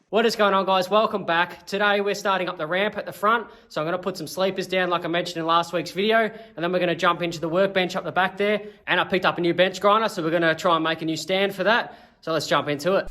What is going on, guys? Welcome back. Today we're starting up the ramp at the front, so I'm going to put some sleepers down like I mentioned in last week's video, and then we're going to jump into the workbench up the back there, and I picked up a new bench grinder, so we're going to try and make a new stand for that. So let's jump into it.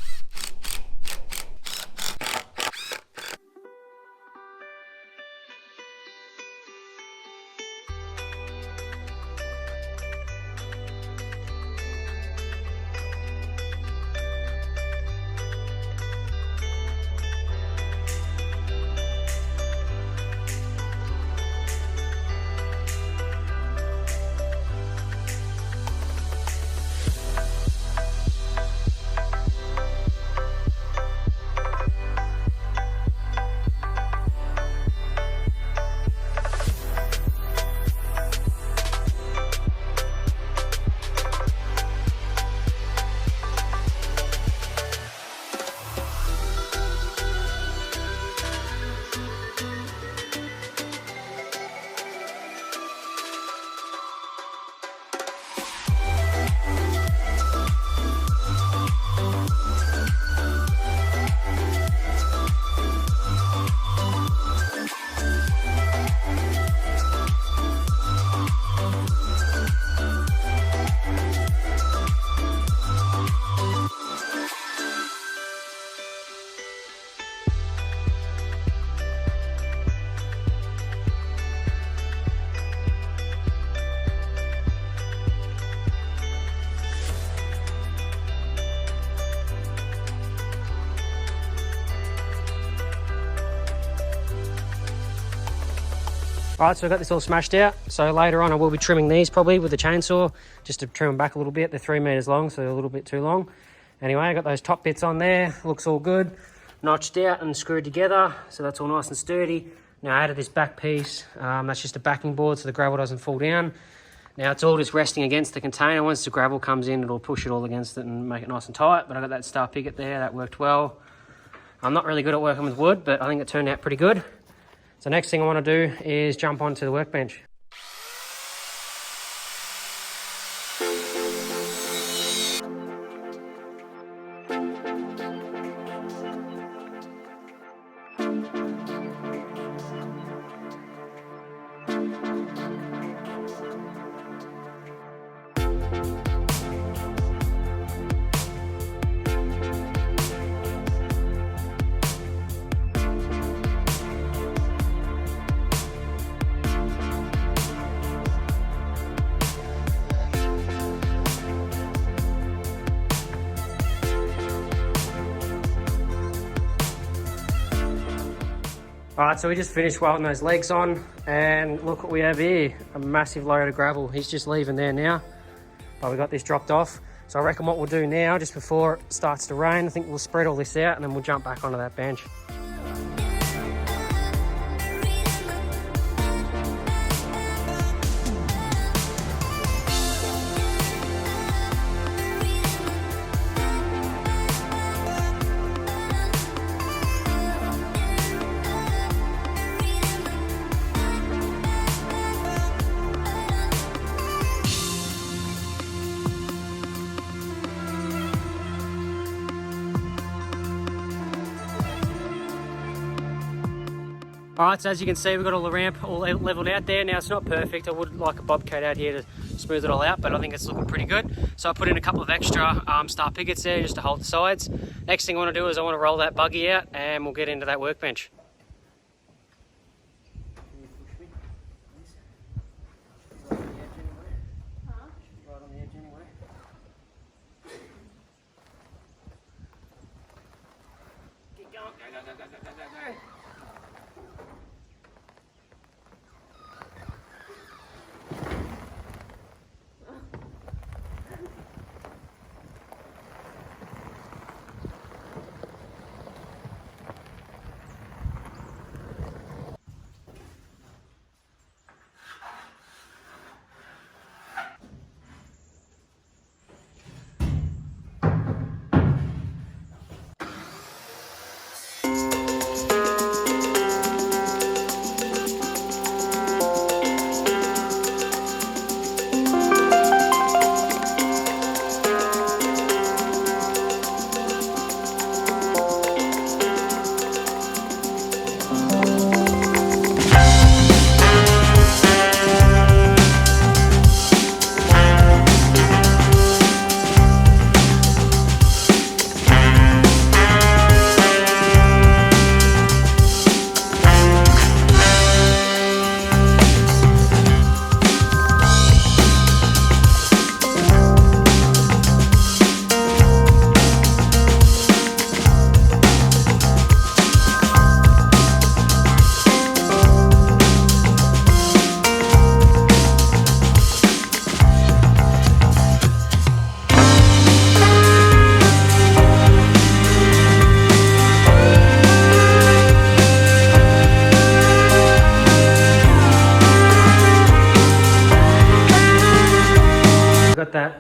Alright, so I've got this all smashed out. So later on I will be trimming these probably with the chainsaw, just to trim them back a little bit. They're 3 meters long, so they're a little bit too long. Anyway, I got those top bits on there. Looks all good. Notched out and screwed together, so that's all nice and sturdy. Now I added this back piece. That's just a backing board so the gravel doesn't fall down. Now it's all just resting against the container. Once the gravel comes in, it'll push it all against it and make it nice and tight. But I got that star picket there, that worked well. I'm not really good at working with wood, but I think it turned out pretty good. So next thing I want to do is jump onto the workbench. Alright, so we just finished welding those legs on, and look what we have here, a massive load of gravel. He's just leaving there now, but we got this dropped off. So I reckon what we'll do now, just before it starts to rain, I think we'll spread all this out and then we'll jump back onto that bench. Alright, so as you can see, we've got all the ramp all leveled out there. Now it's not perfect. I would like a bobcat out here to smooth it all out, but I think it's looking pretty good. So I put in a couple of extra star pickets there just to hold the sides. Next thing I want to do is I want to roll that buggy out and we'll get into that workbench. Keep going, go.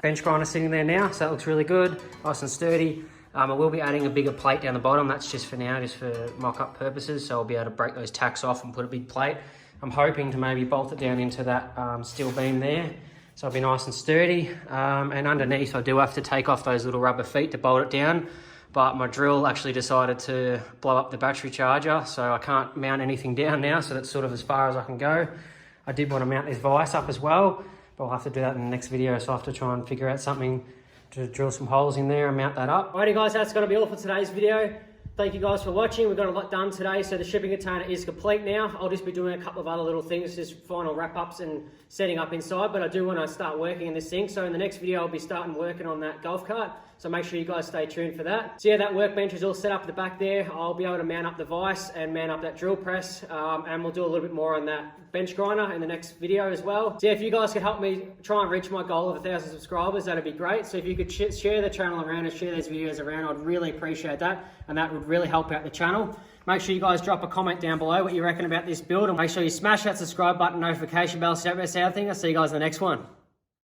bench grinder sitting there now, so that looks really good, nice and sturdy. I will be adding a bigger plate down the bottom. That's just for now, just for mock-up purposes. So I'll be able to break those tacks off and put a big plate. I'm hoping to maybe bolt it down into that steel beam there. So it'll be nice and sturdy. And underneath, I do have to take off those little rubber feet to bolt it down. But my drill actually decided to blow up the battery charger. So I can't mount anything down now. So that's sort of as far as I can go. I did want to mount this vise up as well, but I'll have to do that in the next video. So I'll have to try and figure out something to drill some holes in there and mount that up. Alrighty guys, that's going to be all for today's video. Thank you guys for watching. We've got a lot done today, so the shipping container is complete now. I'll just be doing a couple of other little things, just final wrap-ups and setting up inside, but I do want to start working in this thing. So in the next video, I'll be starting working on that golf cart. So make sure you guys stay tuned for that. So yeah, that workbench is all set up at the back there. I'll be able to mount up the vise and mount up that drill press, and we'll do a little bit more on that bench grinder in the next video as well. So yeah, if you guys could help me try and reach my goal of 1,000 subscribers, that'd be great. So if you could share the channel around and share those videos around, I'd really appreciate that, and that would really help out the channel. Make sure you guys drop a comment down below what you reckon about this build, and make sure you smash that subscribe button, notification bell, so don't miss anything. I'll see you guys in the next one.